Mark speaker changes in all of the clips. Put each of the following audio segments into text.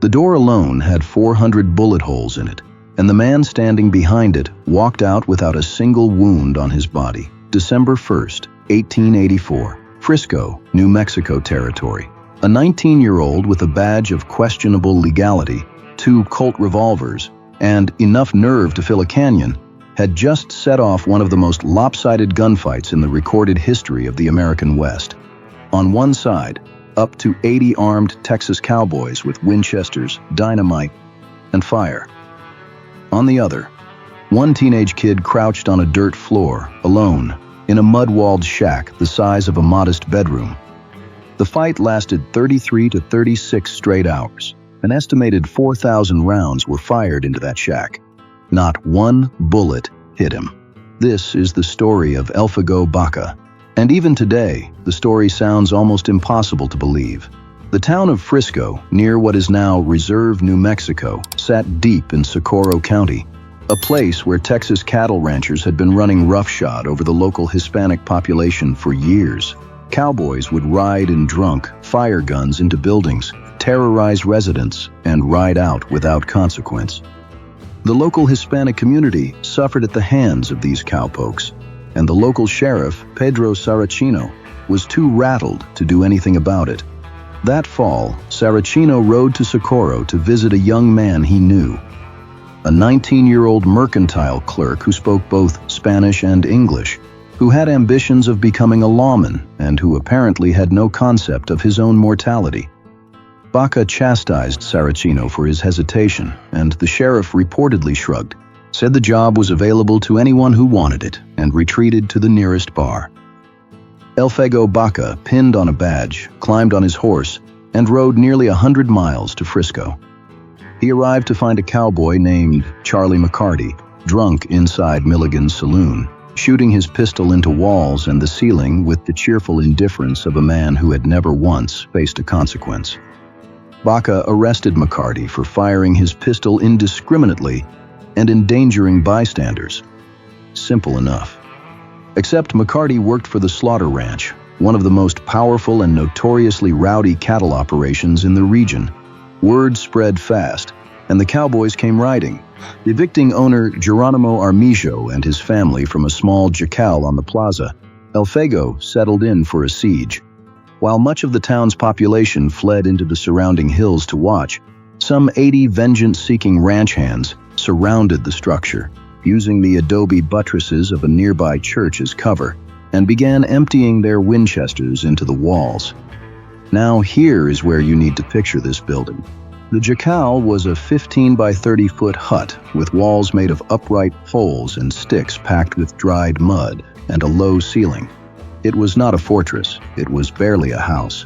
Speaker 1: The door alone had 400 bullet holes in it, and the man standing behind it walked out without a single wound on his body. December 1st, 1884, Frisco, New Mexico territory. A 19-year-old with a badge of questionable legality, 2 Colt revolvers, and enough nerve to fill a canyon, had just set off one of the most lopsided gunfights in the recorded history of the American West. On one side, up to 80 armed Texas cowboys with Winchesters, dynamite, and fire. On the other, one teenage kid crouched on a dirt floor, alone, in a mud-walled shack the size of a modest bedroom. The fight lasted 33 to 36 straight hours. An estimated 4,000 rounds were fired into that shack. Not one bullet hit him. This is the story of Elfego Baca. And even today, the story sounds almost impossible to believe. The town of Frisco, near what is now Reserve, New Mexico, sat deep in Socorro County, a place where Texas cattle ranchers had been running roughshod over the local Hispanic population for years. Cowboys would ride in drunk, fire guns into buildings, terrorize residents, and ride out without consequence. The local Hispanic community suffered at the hands of these cowpokes, and the local sheriff, Pedro Saracino, was too rattled to do anything about it. That fall, Saracino rode to Socorro to visit a young man he knew, a 19-year-old mercantile clerk who spoke both Spanish and English, who had ambitions of becoming a lawman and who apparently had no concept of his own mortality. Baca chastised Saracino for his hesitation, and the sheriff reportedly shrugged, said the job was available to anyone who wanted it, and retreated to the nearest bar. Elfego Baca pinned on a badge, climbed on his horse, and rode nearly 100 miles to Frisco. He arrived to find a cowboy named Charlie McCarty, drunk inside Milligan's saloon, shooting his pistol into walls and the ceiling with the cheerful indifference of a man who had never once faced a consequence. Baca arrested McCarty for firing his pistol indiscriminately and endangering bystanders. Simple enough. Except McCarty worked for the Slaughter Ranch, one of the most powerful and notoriously rowdy cattle operations in the region. Word spread fast, and the cowboys came riding, evicting owner Geronimo Armijo and his family from a small jacal on the plaza. Elfego settled in for a siege. While much of the town's population fled into the surrounding hills to watch, some 80 vengeance-seeking ranch hands surrounded the structure, using the adobe buttresses of a nearby church as cover, and began emptying their Winchesters into the walls. Now here is where you need to picture this building. The jacal was a 15 by 30 foot hut with walls made of upright poles and sticks packed with dried mud and a low ceiling. It was not a fortress, it was barely a house.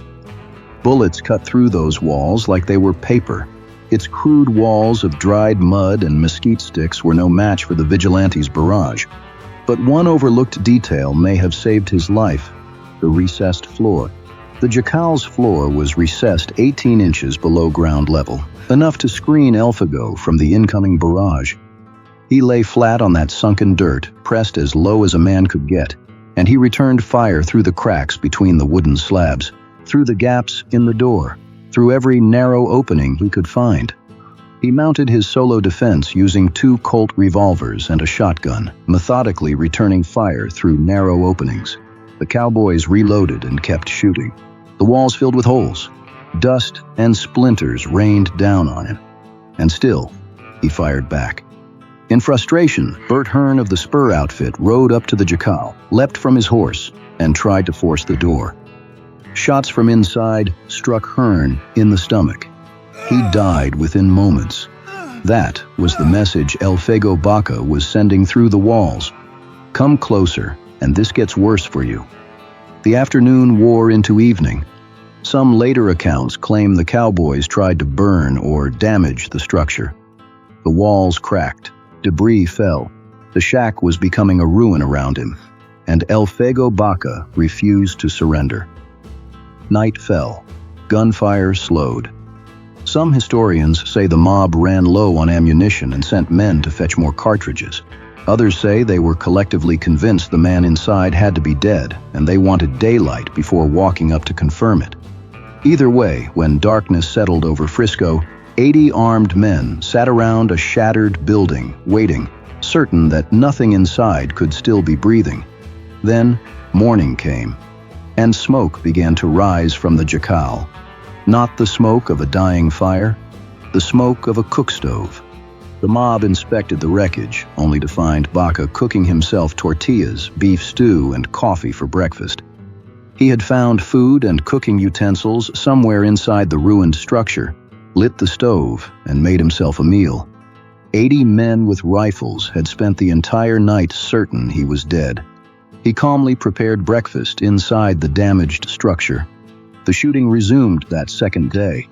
Speaker 1: Bullets cut through those walls like they were paper. Its crude walls of dried mud and mesquite sticks were no match for the vigilantes' barrage. But one overlooked detail may have saved his life: the recessed floor. The jacal's floor was recessed 18 inches below ground level, enough to screen Elfego from the incoming barrage. He lay flat on that sunken dirt, pressed as low as a man could get, and he returned fire through the cracks between the wooden slabs, through the gaps in the door, through every narrow opening he could find. He mounted his solo defense using 2 Colt revolvers and a shotgun, methodically returning fire through narrow openings. The cowboys reloaded and kept shooting. The walls filled with holes. Dust and splinters rained down on him. And still, he fired back. In frustration, Bert Hearn of the Spur outfit rode up to the jacal, leapt from his horse, and tried to force the door. Shots from inside struck Hearn in the stomach. He died within moments. That was the message Elfego Baca was sending through the walls. Come closer, and this gets worse for you. The afternoon wore into evening. Some later accounts claim the cowboys tried to burn or damage the structure. The walls cracked. Debris fell. The shack was becoming a ruin around him, and Elfego Baca refused to surrender. Night fell. Gunfire slowed. Some historians say the mob ran low on ammunition and sent men to fetch more cartridges. Others say they were collectively convinced the man inside had to be dead, and they wanted daylight before walking up to confirm it. Either way, when darkness settled over Frisco, 80 armed men sat around a shattered building, waiting, certain that nothing inside could still be breathing. Then, morning came, and smoke began to rise from the jacal. Not the smoke of a dying fire, the smoke of a cook stove. The mob inspected the wreckage, only to find Baca cooking himself tortillas, beef stew, and coffee for breakfast. He had found food and cooking utensils somewhere inside the ruined structure, lit the stove, and made himself a meal. 80 men with rifles had spent the entire night certain he was dead. He calmly prepared breakfast inside the damaged structure. The shooting resumed that second day.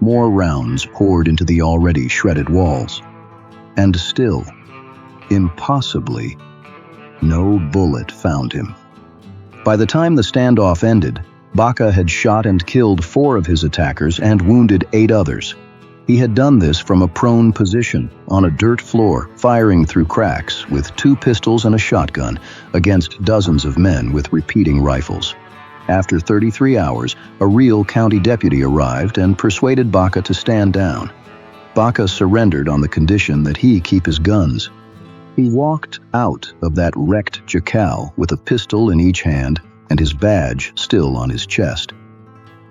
Speaker 1: More rounds poured into the already shredded walls. And still, impossibly, no bullet found him. By the time the standoff ended, Baca had shot and killed 4 of his attackers and wounded 8 others. He had done this from a prone position, on a dirt floor, firing through cracks, with 2 pistols and a shotgun, against dozens of men with repeating rifles. After 33 hours, a real county deputy arrived and persuaded Baca to stand down. Baca surrendered on the condition that he keep his guns. He walked out of that wrecked jacal with a pistol in each hand and his badge still on his chest.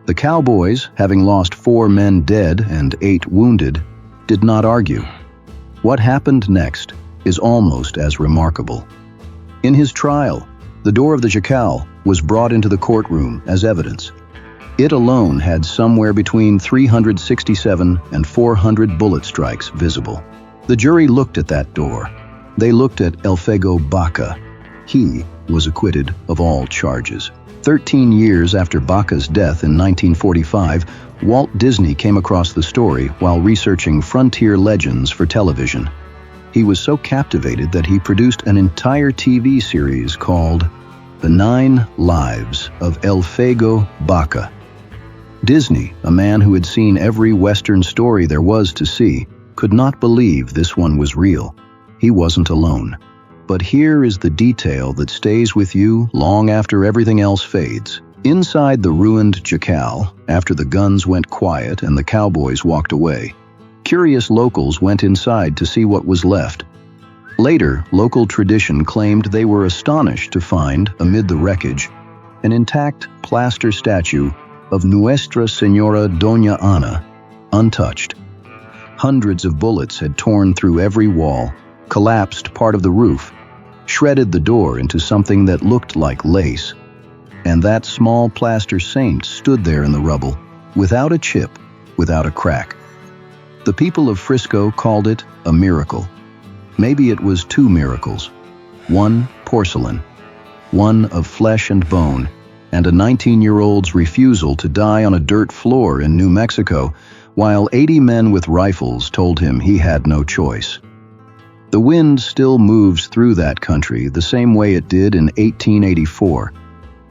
Speaker 1: The cowboys, having lost 4 men dead and 8 wounded, did not argue. What happened next is almost as remarkable. In his trial, the door of the jacal was brought into the courtroom as evidence. It alone had somewhere between 367 and 400 bullet strikes visible. The jury looked at that door. They looked at Elfego Baca. He was acquitted of all charges. 13 years after Baca's death in 1945, Walt Disney came across the story while researching frontier legends for television. He was so captivated that he produced an entire TV series called The 9 Lives of Elfego Baca. Disney, a man who had seen every Western story there was to see, could not believe this one was real. He wasn't alone. But here is the detail that stays with you long after everything else fades. Inside the ruined jacal, after the guns went quiet and the cowboys walked away, curious locals went inside to see what was left. Later, local tradition claimed they were astonished to find, amid the wreckage, an intact plaster statue of Nuestra Señora Doña Ana, untouched. Hundreds of bullets had torn through every wall, collapsed part of the roof, shredded the door into something that looked like lace. And that small plaster saint stood there in the rubble, without a chip, without a crack. The people of Frisco called it a miracle. Maybe it was 2 miracles. One porcelain, one of flesh and bone, and a 19-year-old's refusal to die on a dirt floor in New Mexico, while 80 men with rifles told him he had no choice. The wind still moves through that country the same way it did in 1884,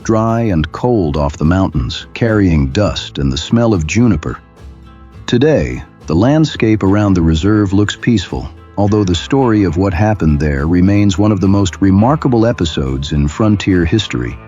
Speaker 1: dry and cold off the mountains, carrying dust and the smell of juniper. Today, the landscape around the reserve looks peaceful, although the story of what happened there remains one of the most remarkable episodes in frontier history.